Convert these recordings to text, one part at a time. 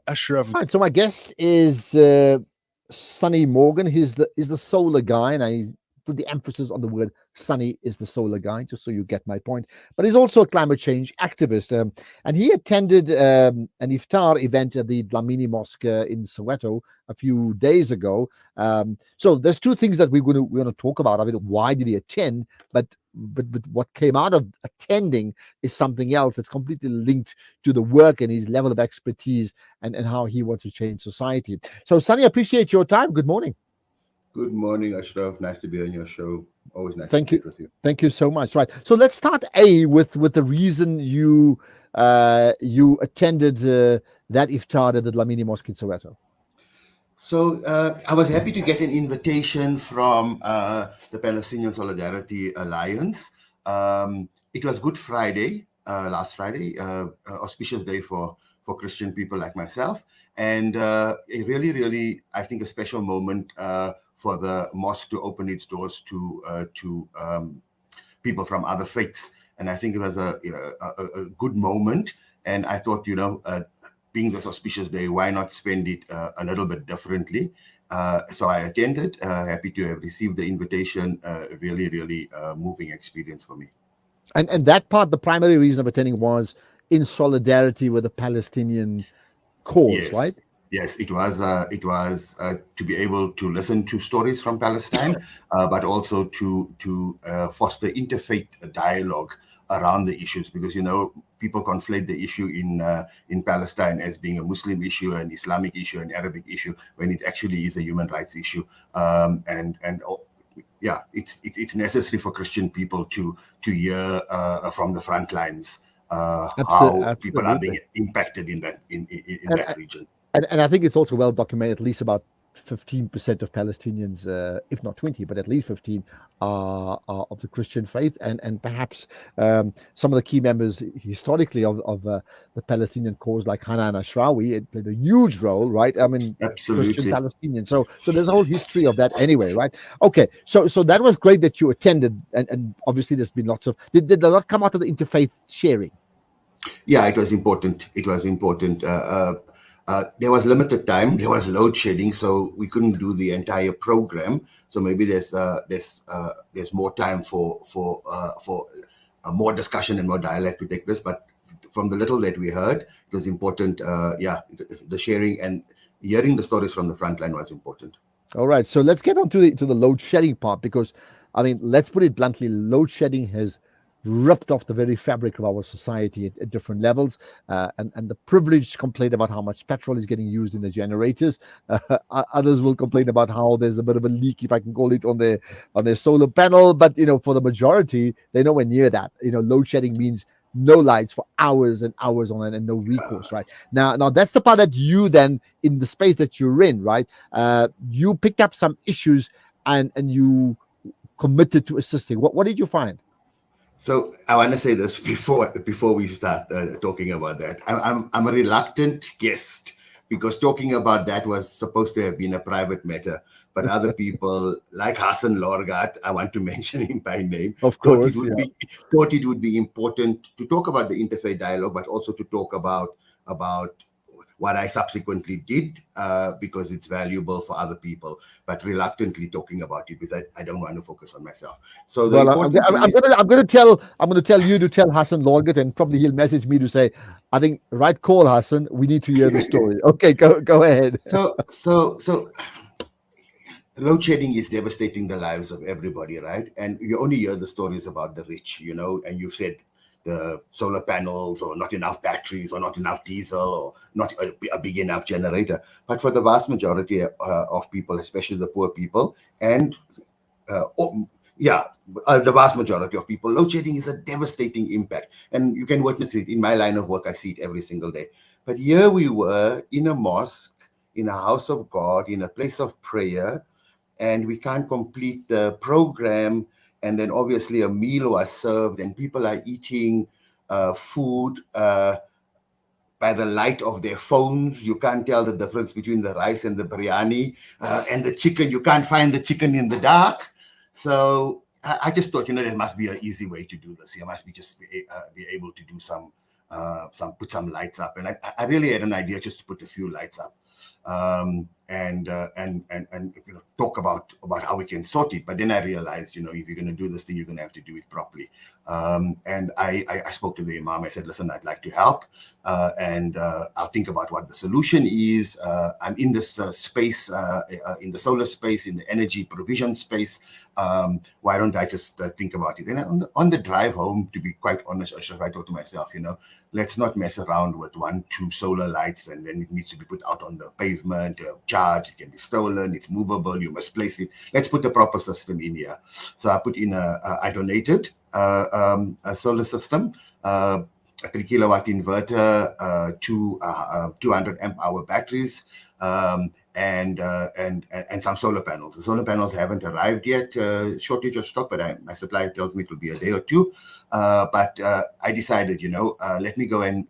Ashraf. Right, so my guest is Sonny Morgan. He's the solar guy, and I put the emphasis on the word Sonny is the solar guy, just so you get my point. But he's also a climate change activist, and he attended an Iftaar event at the Dlamini mosque in Soweto a few days ago. So there's two things that we're gonna talk about. I mean, why did he attend? But what came out of attending is something else that's completely linked to the work and his level of expertise and how he wants to change society. So, Sunny, appreciate your time. Good morning. Good morning, Ashraf. Nice to be on your show. Always nice to Thank you. chat with you. Thank you so much. Right. So let's start with the reason you attended that iftar at the Dlamini Mosque in Soweto. So I was happy to get an invitation from the Palestinian Solidarity Alliance. It was Good Friday, last Friday, auspicious day for Christian people like myself. And a really, really, I think, a special moment for the mosque to open its doors to people from other faiths. And I think it was a good moment. And I thought, being this auspicious day, why not spend it a little bit differently? So I attended, happy to have received the invitation. Really, really moving experience for me. And that part, the primary reason of attending was in solidarity with the Palestinian cause, right? Yes, it was to be able to listen to stories from Palestine, but also to foster interfaith dialogue around the issues, because people conflate the issue in Palestine as being a Muslim issue, an Islamic issue, an Arabic issue, when it actually is a human rights issue. Yeah, it's necessary for Christian people to hear from the front lines how people are being impacted in that region. And I think it's also well documented. At least about 15% of Palestinians, if not 20, but at least 15, are of the Christian faith, and perhaps some of the key members historically of the Palestinian cause, like Hanan Ashrawi, it played a huge role, right? I mean, absolutely. Christian Palestinian. So there's a whole history of that anyway, right? Okay, so that was great that you attended, and obviously there's been lots of. Did a lot come out of the interfaith sharing? Yeah, it was important. It was important. There was limited time. There was load shedding, so we couldn't do the entire program. So maybe there's more time for more discussion and more dialogue to take place. But from the little that we heard, it was important. The sharing and hearing the stories from the front line was important. All right, so let's get on to the load shedding part, because I mean, let's put it bluntly, load shedding has ripped off the very fabric of our society at different levels, and the privileged complain about how much petrol is getting used in the generators. Others will complain about how there's a bit of a leak, if I can call it, on their solar panel. But for the majority, they're nowhere near that. Load shedding means no lights for hours and hours on end and no recourse, right? Now that's the part that you then, in the space that you're in, right? You picked up some issues and you committed to assisting. What did you find? So I want to say this before we start talking about that. I'm a reluctant guest, because talking about that was supposed to have been a private matter. But other people, like Hassan Lorgat, I want to mention him by name, of course, thought it would be important to talk about the interfaith dialogue, but also to talk about what I subsequently did, because it's valuable for other people, but reluctantly talking about it because I don't want to focus on myself. So I'm going to tell you to tell Hassan Lorgat, and probably he'll message me to say, I think right call, Hassan. We need to hear the story. Okay, go ahead. So load shedding is devastating the lives of everybody, right? And you only hear the stories about the rich, and you've said the solar panels, or not enough batteries, or not enough diesel, or not a big enough generator. But for the vast majority of people, especially the poor people, and the vast majority of people, load shedding is a devastating impact. And you can witness it in my line of work. I see it every single day. But here we were in a mosque, in a house of God, in a place of prayer, and we can't complete the program. And then obviously a meal was served, and people are eating food by the light of their phones. You can't tell the difference between the rice and the biryani, and the chicken. You can't find the chicken in the dark. So I just thought, there must be an easy way to do this. You must be able to do some put some lights up, and I really had an idea just to put a few lights up, and talk about how we can sort it. But then I realized, if you're going to do this thing, you're going to have to do it properly. And I spoke to the imam. I said, listen, I'd like to help, and I'll think about what the solution is. I'm in this space, in the solar space, in the energy provision space. Why don't I just think about it? And on the drive home, to be quite honest, Ashraf, I thought to myself, let's not mess around with 1, 2 solar lights and then it needs to be put out on the pavement, charged, it can be stolen, it's movable, you must place it. Let's put a proper system in here. So I put in I donated a solar system, a 3 kilowatt inverter, 200 amp hour batteries, and some solar panels. The solar panels haven't arrived yet, shortage of stock, but my supplier tells me it will be a day or two. But I decided, let me go and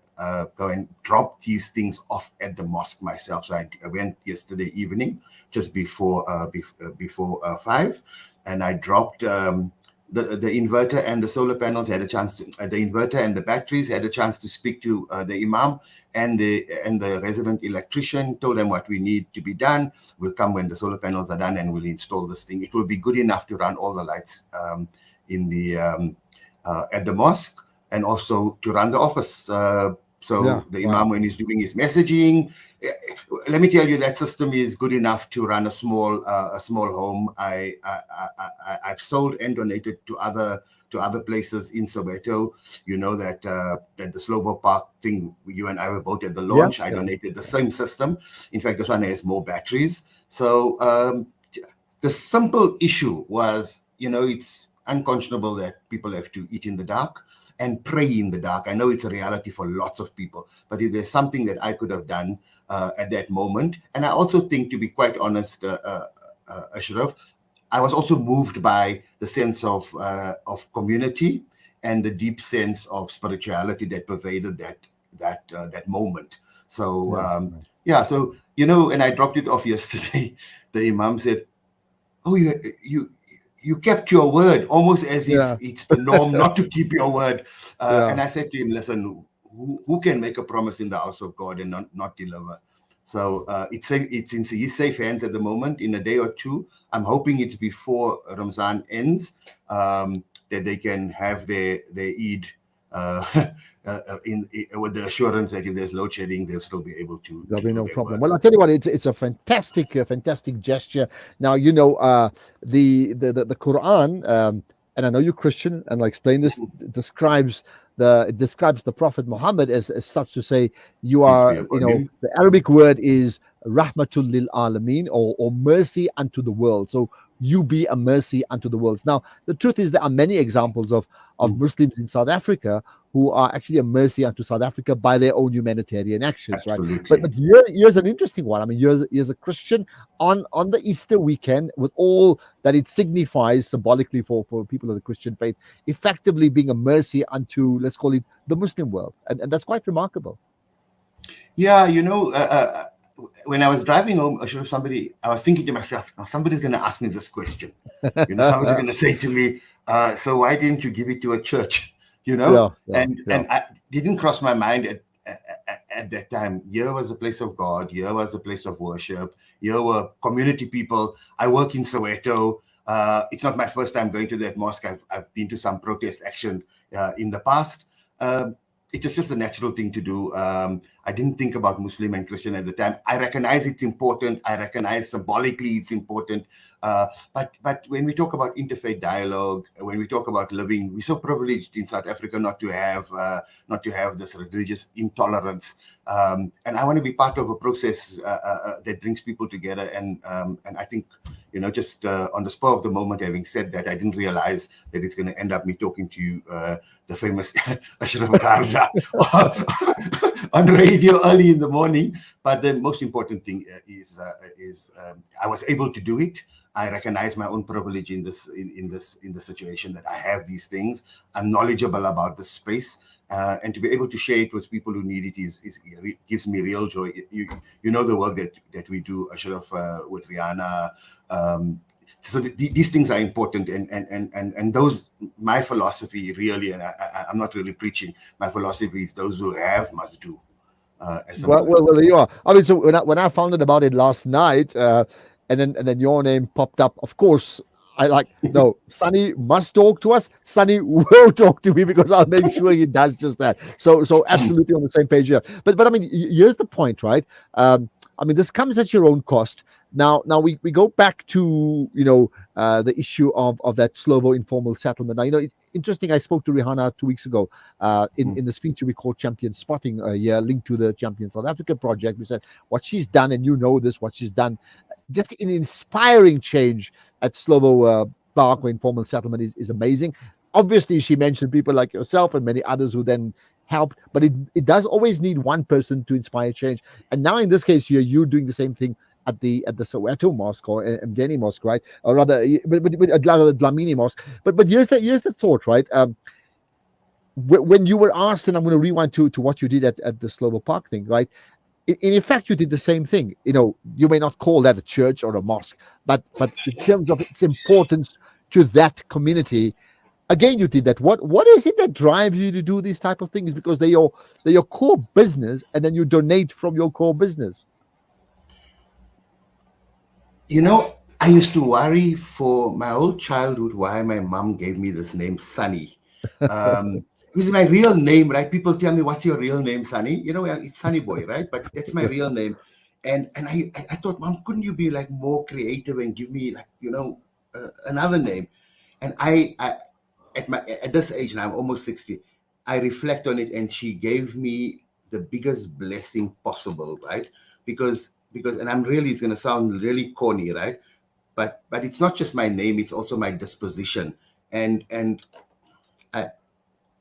drop these things off at the mosque myself. So I went yesterday evening, just before 5, and I dropped the inverter and the solar panels. Had a chance to the inverter and the batteries had a chance to speak to the imam and the resident electrician. Told them what we need to be done. We'll come when the solar panels are done and we'll install this thing. It will be good enough to run all the lights in the at the mosque, and also to run the office. So the imam, when he's doing his messaging, let me tell you, that system is good enough to run a small home. I've sold and donated to other places in Soweto. You know that the Slovo Park thing, you and I were both at the launch. I donated the same system. In fact, this one has more batteries. So the simple issue was, it's unconscionable that people have to eat in the dark and pray in the dark. I know it's a reality for lots of people, but if there's something that I could have done at that moment, and I also think, to be quite honest, Ashraf, I was also moved by the sense of community and the deep sense of spirituality that pervaded that moment. So so and I dropped it off yesterday. The imam said, "Oh, you kept your word," almost as if it's the norm not to keep your word. And I said to him, listen, who can make a promise in the house of God and not deliver? So it's in his safe hands at the moment. In a day or two, I'm hoping it's before Ramzan ends, that they can have their Eid with the assurance that if there's load shedding, they'll still be able to. There'll be no problem. Work. Well, I'll tell you what, it's a fantastic gesture. Now, the Quran, and I know you're Christian, and I'll explain this, describes the Prophet Muhammad as such, to say you are, the Arabic word is rahmatul lil alameen, or mercy unto the world. So you be a mercy unto the world. Now, the truth is there are many examples of Muslims in South Africa who are actually a mercy unto South Africa by their own humanitarian actions. Absolutely. Right? But here's an interesting one. I mean, here's a Christian on the Easter weekend, with all that it signifies symbolically for people of the Christian faith, effectively being a mercy unto, let's call it, the Muslim world. And that's quite remarkable. Yeah, when I was driving home, I was thinking to myself, now somebody's going to ask me this question. Somebody's going to say to me, so why didn't you give it to a church? And I didn't cross my mind at that time. Here was a place of God. Here was a place of worship. Here were community people. I work in Soweto. It's not my first time going to that mosque. I've been to some protest action in the past. It was just a natural thing to do. I didn't think about Muslim and Christian at the time. I recognize it's important. I recognize symbolically it's important. But when we talk about interfaith dialogue, when we talk about living, we're so privileged in South Africa not to have this religious intolerance. And I want to be part of a process that brings people together. And I think, just on the spur of the moment, having said that, I didn't realize that it's going to end up me talking to you, the famous Ashraf Garda, on radio early in the morning. But the most important thing is I was able to do it. I recognize my own privilege in the situation that I have these things. I'm knowledgeable about the space, and to be able to share it with people who need it gives me real joy. You know the work that we do, Ashraf, with Rihanna. So these things are important, and those, my philosophy really, and I'm not really preaching. My philosophy is those who have must do. As Well, simple as that. there you are. I mean, so when I found out about it last night, and then your name popped up. Of course, I like no. Sunny must talk to us. Sunny will talk to me because I'll make sure he does just that. So absolutely on the same page here. But I mean, here's the point, right? I mean, this comes at your own cost. Now we go back to the issue of that Slovo informal settlement. Now it's interesting. I spoke to Rihanna 2 weeks ago in this feature we call Champion Spotting, yeah, linked to the Champion South Africa project. We said what she's done, and what she's done, just an inspiring change at Slovo Park or informal settlement is amazing. Obviously, she mentioned people like yourself and many others who then helped, but it does always need one person to inspire change. And now in this case, you doing the same thing at the Soweto mosque or Mgeni mosque, right? Or rather, but the Dlamini mosque. But here's the thought, right? When you were asked, and I'm going to rewind to what you did at the Slovo Park thing, right? In effect, you did the same thing. You may not call that a church or a mosque, but in terms of its importance to that community, again, you did that. What is it that drives you to do these type of things? Because they're your core business, and then you donate from your core business. I used to worry for my whole childhood why my mom gave me this name, Sunny. This is my real name, right? People tell me, "What's your real name, Sunny?" Well, it's Sunny Boy, right? But that's my real name. And I thought, Mom, couldn't you be like more creative and give me like another name? And I at this age, and I'm almost 60, I reflect on it, and she gave me the biggest blessing possible, right? Because and it's going to sound really corny, right? But it's not just my name; it's also my disposition. And I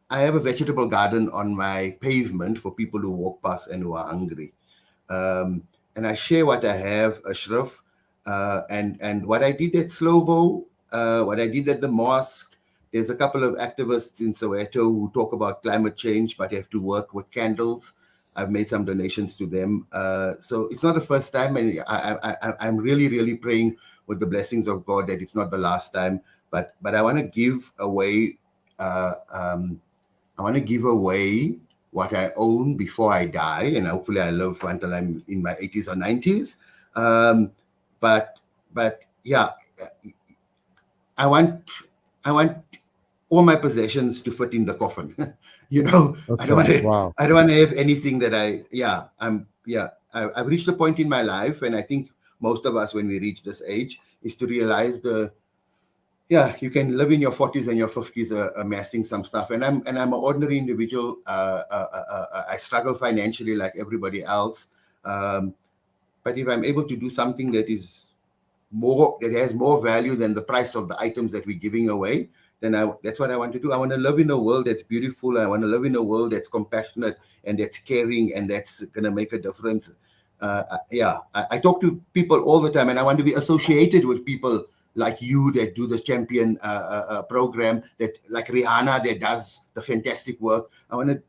I have a vegetable garden on my pavement for people who walk past and who are hungry. And I share what I have, Ashraf, and what I did at Slovo, what I did at the mosque. There's a couple of activists in Soweto who talk about climate change, but have to work with candles. I've made some donations to them. So it's not the first time, and I'm really, really praying with the blessings of God that it's not the last time. But I want to give away. I want to give away what I own before I die, and hopefully I live until I'm in my 80s or 90s. But yeah, I want all my possessions to fit in the coffin. I don't want Okay. to. Wow. I don't want to have anything that I've reached a point in my life, and I think most of us, when we reach this age, is to realize you can live in your 40s and your 50s amassing some stuff. And I'm an ordinary individual. I struggle financially like everybody else. But if I'm able to do something that has more value than the price of the items that we're giving away, then that's what I want to do. I want to live in a world that's beautiful. I want to live in a world that's compassionate and that's caring and that's going to make a difference. I talk to people all the time, and I want to be associated with people like you that do the champion program, that like Rihanna that does the fantastic work. I want to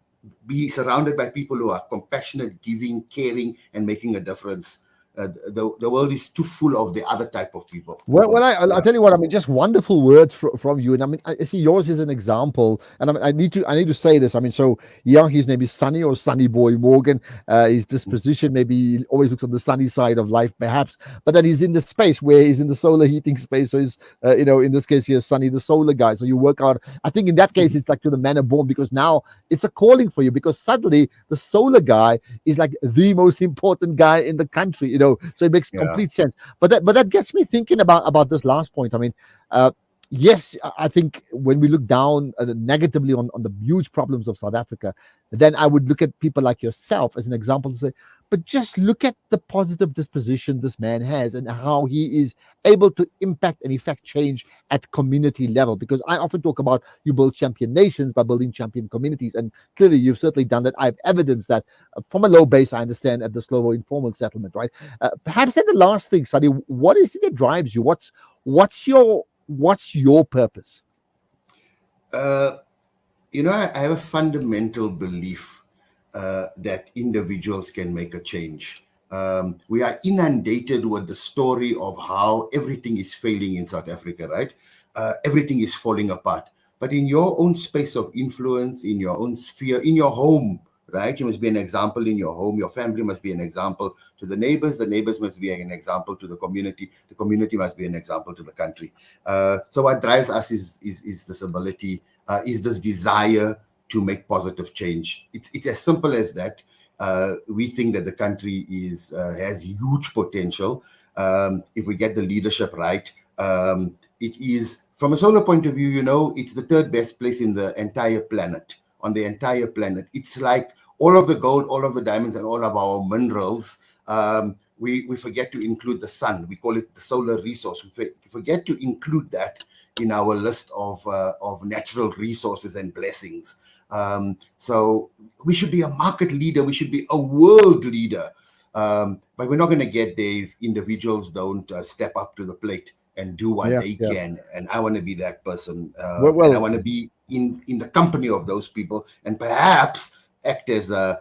be surrounded by people who are compassionate, giving, caring, and making a difference. The world is too full of the other type of people. Well, So I'll tell you what. I mean, just wonderful words from you, and I mean, I see yours is an example. And I need to say this. I mean, so yeah, his name is Sunny or Sunny Boy Morgan. His disposition maybe he always looks on the sunny side of life, perhaps, but that he's in the space where he's in the solar heating space. So he's, in this case, he's Sunny, the solar guy. So you work out. I think in that case, it's like to the manner born, because now it's a calling for you, because suddenly the solar guy is like the most important guy in the country. So it makes yeah, complete sense. But that gets me thinking about this last point. I mean, uh, yes, I think when we look down negatively on the huge problems of South Africa, then I would look at people like yourself as an example to say, but just look at the positive disposition this man has and how he is able to impact and effect change at community level. Because I often talk about you build champion nations by building champion communities, and clearly you've certainly done that. I've evidence that from a low base, I understand, at the Slovo informal settlement, right? Perhaps then the last thing, Sadi, what is it that drives you? What's your purpose? uh, I have a fundamental belief that individuals can make a change. We are inundated with the story of how everything is failing in South Africa, right? Everything is falling apart. But in your own space of influence, in your own sphere, in your home, right? You must be an example in your home. Your family must be an example to the neighbors. The neighbors must be an example to the community. The community must be an example to the country. So what drives us is this ability, is this desire to make positive change. It's as simple as that. We think that the country has huge potential if we get the leadership right. It is, from a solar point of view, it's the third best place in the entire planet, on the entire planet. It's like all of the gold, all of the diamonds, and all of our minerals. We forget to include the sun. We call it the solar resource. We forget to include that in our list of natural resources and blessings. So we should be a market leader. We should be a world leader. But we're not going to get there if individuals don't step up to the plate and do what Yeah, they yeah. can. And I want to be that person. Well, And I well, want to be in the company of those people, and perhaps act as an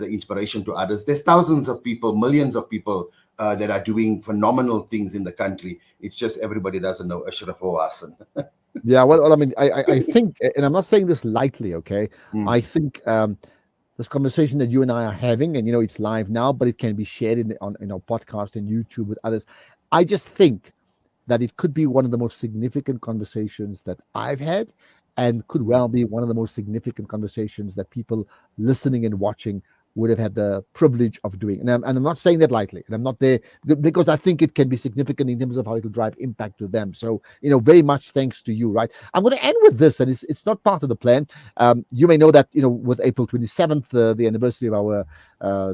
inspiration to others. There's thousands of people, millions of people that are doing phenomenal things in the country. It's just everybody doesn't know Ashraf Hassan. yeah. Well, I mean, I think, and I'm not saying this lightly, okay? Mm, I think this conversation that you and I are having, and it's live now, but it can be shared on our podcast and YouTube with others. I just think that it could be one of the most significant conversations that I've had, and could mm. well be one of the most significant conversations that people listening and watching would have had the privilege of doing. And I'm not saying that lightly, and I'm not there because I think it can be significant in terms of how it will drive impact to them. So, very much thanks to you, right? I'm going to end with this, and it's not part of the plan. You may know that, with April 27th, the anniversary of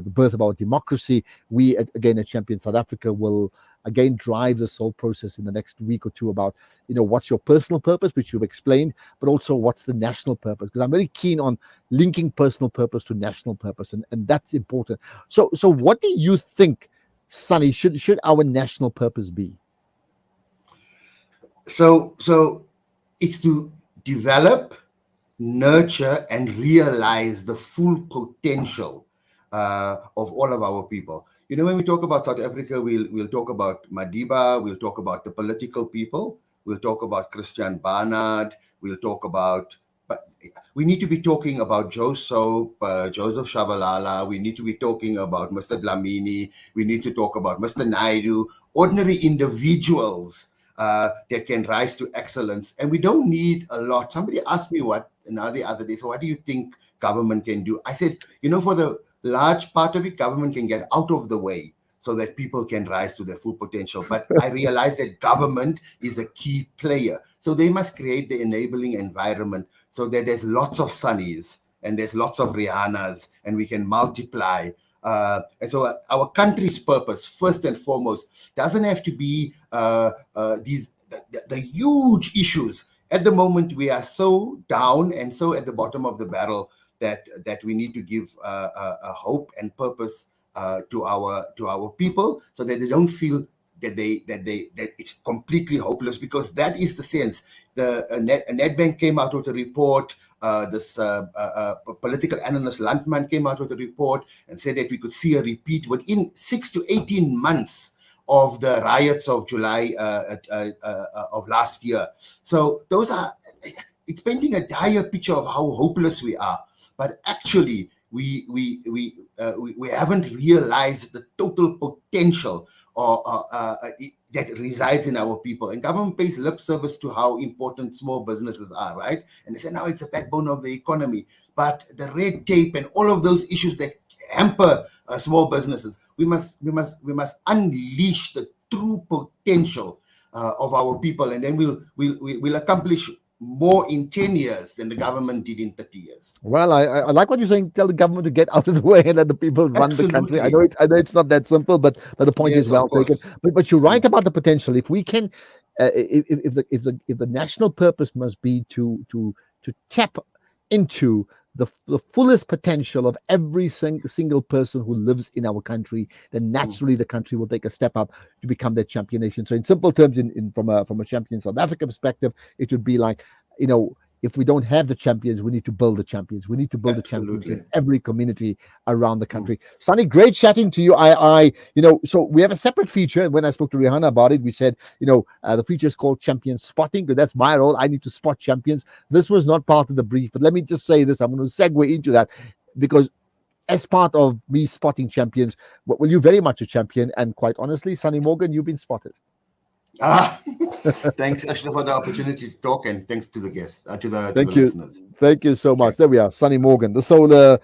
the birth of our democracy, we again at Champion South Africa will again drive this whole process in the next week or two about what's your personal purpose, which you've explained, but also what's the national purpose, because I'm very keen on linking personal purpose to national purpose, and that's important. So what do you think, Sonny, should our national purpose be? So it's to develop, nurture, and realize the full potential of all of our people. When we talk about South Africa, we'll talk about Madiba, we'll talk about the political people, we'll talk about Christian Barnard, we'll talk about, but we need to be talking about Joe Soap, Joseph Shabalala, we need to be talking about Mr. Dlamini, we need to talk about Mr. Naidu, ordinary individuals that can rise to excellence. And we don't need a lot. Somebody asked me the other day, so what do you think government can do? I said, for the large part of it, government can get out of the way so that people can rise to their full potential. But I realize that government is a key player. So they must create the enabling environment so that there's lots of Sunnies and there's lots of Rihannas, and we can multiply. And so our country's purpose, first and foremost, doesn't have to be the huge issues. At the moment, we are so down and so at the bottom of the barrel that we need to give a hope and purpose to our people, so that they don't feel that it's completely hopeless, because that is the sense. The Nedbank came out with a report. This political analyst Landman came out with a report and said that we could see a repeat within 6 to 18 months of the riots of July of last year. So it's painting a dire picture of how hopeless we are. But actually, we haven't realized the total potential that resides in our people. And government pays lip service to how important small businesses are, right? And they say, now it's the backbone of the economy. But the red tape and all of those issues that hamper small businesses, we must unleash the true potential of our people, and then we'll accomplish more in 10 years than the government did in 30 years. Well, I like what you're saying. Tell the government to get out of the way and let the people run the country. I know Absolutely. it's not that simple, but the point is Yes, of well taken. course. But you're right Mm, about the potential. If we can, if the national purpose must be to tap into the fullest potential of every single person who lives in our country, then mm, naturally the country will take a step up to become that champion nation. So in simple terms, from a champion South Africa perspective, it would be like, you know if we don't have the champions, we need to build the champions. We need to build the champions in Absolutely. every community around the Mm. country. Sunny, great chatting to you. So we have a separate feature. And when I spoke to Rihanna about it, we said, the feature is called champion spotting, because that's my role. I need to spot champions. This was not part of the brief, but let me just say this. I'm going to segue into that, because as part of me spotting champions, well, you're very much a champion. And quite honestly, Sunny Morgan, you've been spotted. Ah, thanks, Ashraf, for the opportunity to talk, and thanks to the guests, to the Thank you. listeners. Thank you so Okay. much. There we are, Sonny Morgan, the solar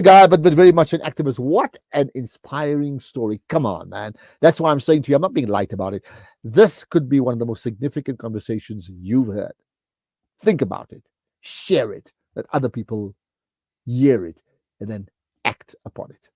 guy, but very much an activist. What an inspiring story. Come on, man. That's why I'm saying to you, I'm not being light about it. This could be one of the most significant conversations you've heard. Think about it, share it, let other people hear it, and then act upon it.